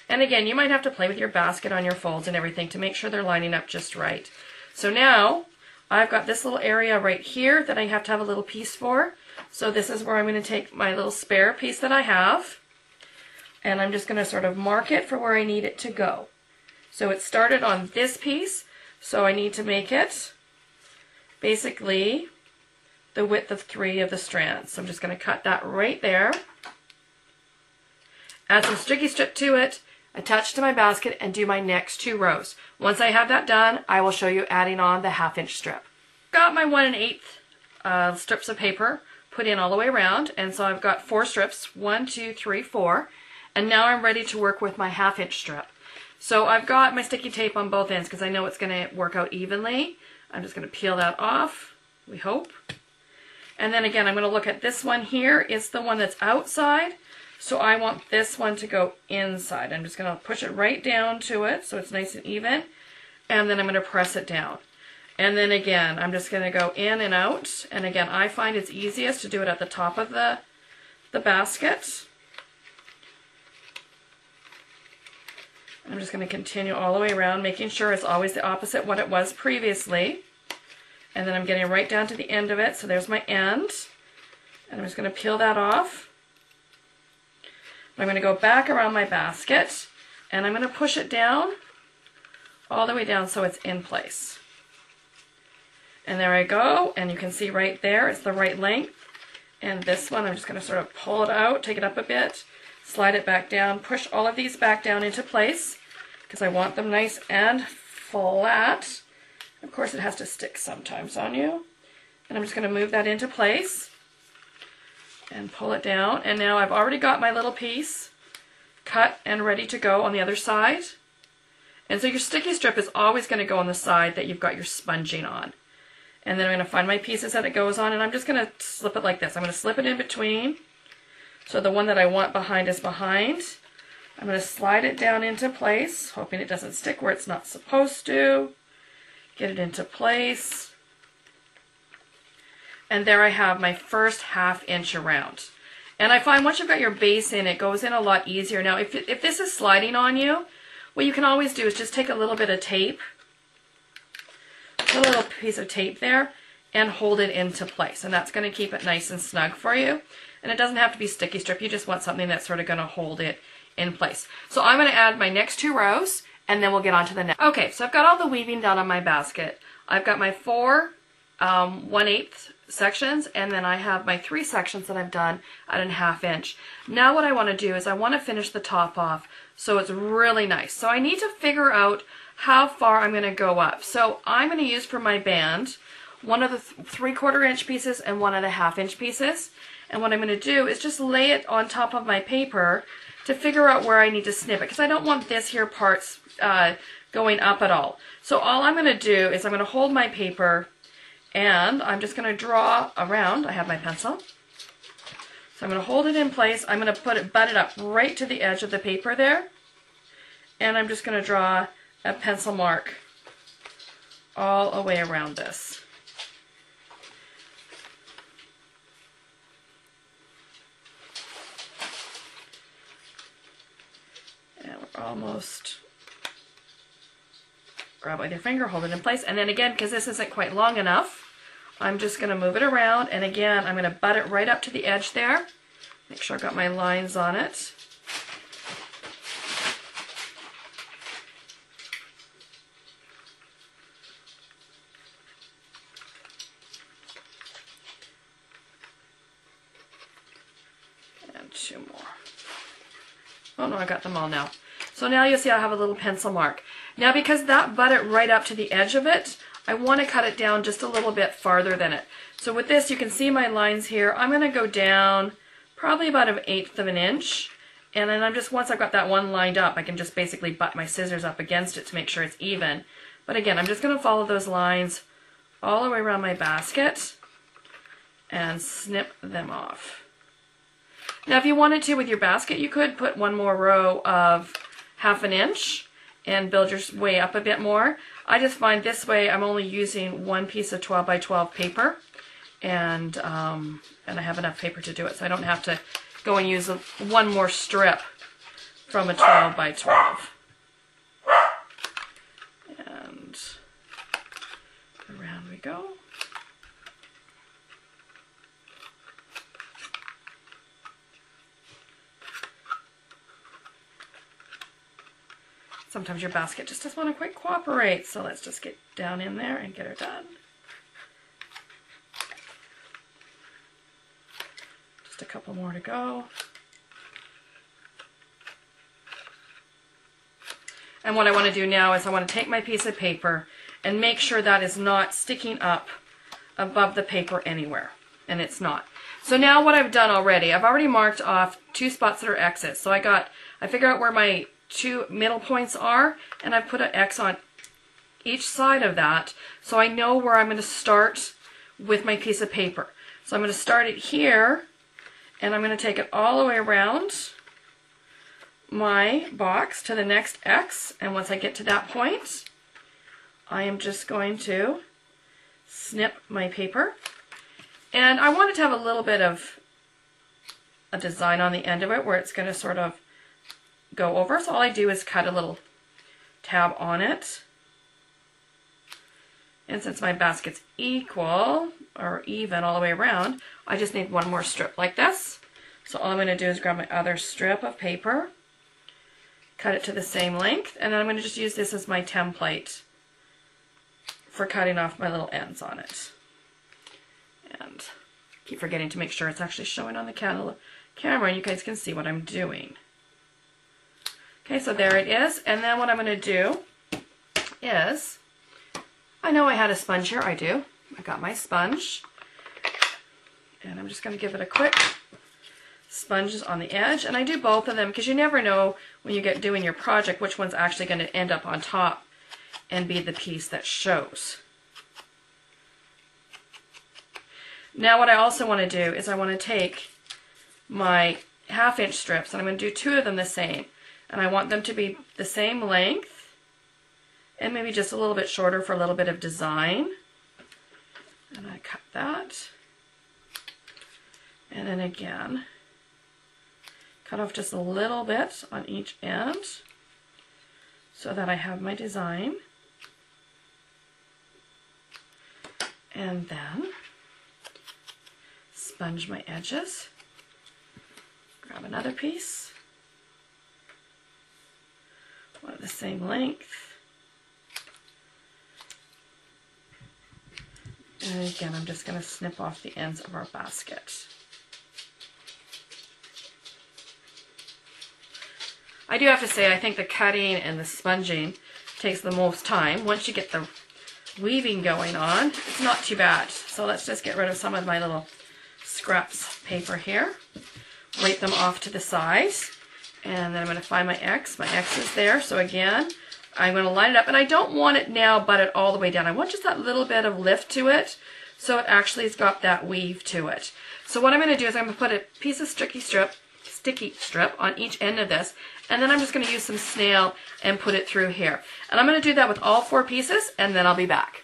And again, you might have to play with your basket on your folds and everything to make sure they're lining up just right. So now I've got this little area right here that I have to have a little piece for. So this is where I'm going to take my little spare piece that I have, and I'm just going to sort of mark it for where I need it to go. So it started on this piece, so I need to make it basically the width of 3 of the strands. So I'm just going to cut that right there, add some sticky strip to it, attach to my basket, and do my next 2 rows. Once I have that done, I will show you adding on the 1/2 inch strip. Got my 1 1/8 strips of paper put in all the way around, and so I've got 4 strips, 1, 2, 3, 4, and now I'm ready to work with my 1/2 inch strip. So I've got my sticky tape on both ends because I know it's going to work out evenly. I'm just going to peel that off, we hope. And then again, I'm going to look at this one here. It's the one that's outside, so I want this one to go inside. I'm just going to push it right down to it so it's nice and even, and then I'm going to press it down. And then again, I'm just going to go in and out. And again, I find it's easiest to do it at the top of the basket. I'm just going to continue all the way around, making sure it's always the opposite what it was previously. And then I'm getting right down to the end of it. So there's my end. And I'm just going to peel that off. I'm going to go back around my basket, and I'm going to push it down, all the way down so it's in place. And there I go, and you can see right there it's the right length. And this one, I'm just going to sort of pull it out, take it up a bit, slide it back down, push all of these back down into place because I want them nice and flat. Of course, it has to stick sometimes on you. And I'm just going to move that into place and pull it down. And now I've already got my little piece cut and ready to go on the other side. And so your sticky strip is always going to go on the side that you've got your sponging on. And then I'm going to find my pieces that it goes on, and I'm just going to slip it like this. I'm going to slip it in between. So the one that I want behind is behind. I'm going to slide it down into place, hoping it doesn't stick where it's not supposed to. Get it into place. And there I have my first 1/2 inch around. And I find once you've got your base in, it goes in a lot easier. Now, if this is sliding on you, what you can always do is just take a little bit of tape, a little piece of tape there, and hold it into place. And that's going to keep it nice and snug for you. And it doesn't have to be sticky strip. You just want something that's sort of going to hold it in place. So I'm going to add my next 2 rows, and then we'll get on to the next. Okay, so I've got all the weaving done on my basket. I've got my 4 1/8 sections, and then I have my 3 sections that I've done at a 1/2 inch. Now what I want to do is I want to finish the top off so it's really nice. So I need to figure out how far I'm going to go up. So I'm going to use for my band one of the 3/4 inch pieces and one of the 1/2 inch pieces. And what I'm going to do is just lay it on top of my paper to figure out where I need to snip it, because I don't want this here parts going up at all. So all I'm going to do is I'm going to hold my paper, and I'm just going to draw around. I have my pencil. So I'm going to hold it in place. I'm going to butt it up right to the edge of the paper there. And I'm just going to draw a pencil mark all the way around this. And we're almost, grab with your finger, hold it in place. And then again, because this isn't quite long enough, I'm just going to move it around. And again, I'm going to butt it right up to the edge there. Make sure I've got my lines on it. And 2 more. Oh no, I got them all now. So now you'll see I have a little pencil mark. Now because that butted right up to the edge of it, I want to cut it down just a little bit farther than it. So with this, you can see my lines here. I'm going to go down probably about 1/8 of an inch. And then I'm just, once I've got that one lined up, I can just basically butt my scissors up against it to make sure it's even. But again, I'm just going to follow those lines all the way around my basket and snip them off. Now if you wanted to with your basket, you could put one more row of 1/2 inch and build your way up a bit more. I just find this way I'm only using one piece of 12 by 12 paper, and I have enough paper to do it, so I don't have to go and use one more strip from a 12 by 12. And around we go. Sometimes your basket just doesn't want to quite cooperate, so let's just get down in there and get her done. Just a couple more to go. And what I want to do now is I want to take my piece of paper and make sure that is not sticking up above the paper anywhere. And it's not. So now what I've done already, I've already marked off 2 spots that are X's. So I figure out where my 2 middle points are, and I've put an X on each side of that, so I know where I'm going to start with my piece of paper. So I'm going to start it here, and I'm going to take it all the way around my box to the next X, and once I get to that point, I am just going to snip my paper. And I want it to have a little bit of a design on the end of it where it's going to sort of go over. So all I do is cut a little tab on it. And since my basket's equal or even all the way around, I just need one more strip like this. So all I'm going to do is grab my other strip of paper, cut it to the same length, and then I'm going to just use this as my template for cutting off my little ends on it. And keep forgetting to make sure it's actually showing on the camera and you guys can see what I'm doing. Okay, so there it is. And then what I'm going to do is, I know I had a sponge here. I do. I got my sponge. And I'm just going to give it a quick sponge on the edge. And I do both of them because you never know when you get doing your project which one's actually going to end up on top and be the piece that shows. Now what I also want to do is I want to take my 1/2 inch strips and I'm going to do 2 of them the same. And I want them to be the same length and maybe just a little bit shorter for a little bit of design. And I cut that. And then again, cut off just a little bit on each end so that I have my design. And then sponge my edges. Grab another piece. One of the same length. And again, I'm just going to snip off the ends of our basket. I do have to say, I think the cutting and the sponging takes the most time. Once you get the weaving going on, it's not too bad. So let's just get rid of some of my little scraps paper here. Wipe them off to the side. And then I'm going to find my X. My X is there. So again, I'm going to line it up. And I don't want it now butted all the way down. I want just that little bit of lift to it. So it actually has got that weave to it. So what I'm going to do is I'm going to put a piece of sticky strip on each end of this. And then I'm just going to use some snail and put it through here. And I'm going to do that with all 4 pieces. And then I'll be back.